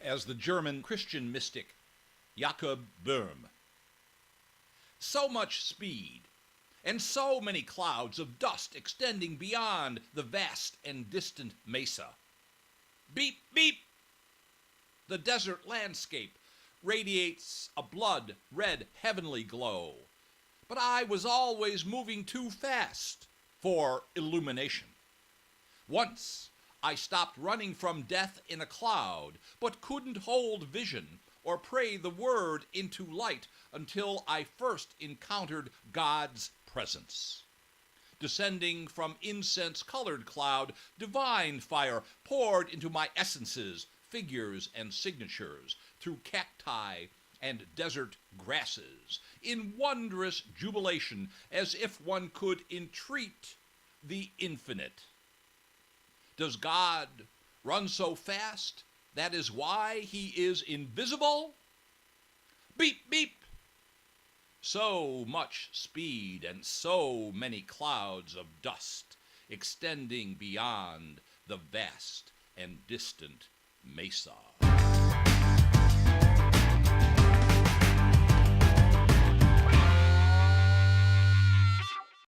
as the German Christian mystic Jakob Böhm. So much speed, and so many clouds of dust extending beyond the vast and distant mesa. Beep, beep! The desert landscape radiates a blood-red heavenly glow. But I was always moving too fast for illumination. Once I stopped running from death in a cloud, but couldn't hold vision or pray the word into light until I first encountered God's presence. Descending from incense-colored cloud, divine fire poured into my essences, figures, and signatures through cacti and desert grasses, in wondrous jubilation, as if one could entreat the infinite. Does God run so fast that is why he is invisible? Beep, beep! So much speed and so many clouds of dust extending beyond the vast and distant mesa.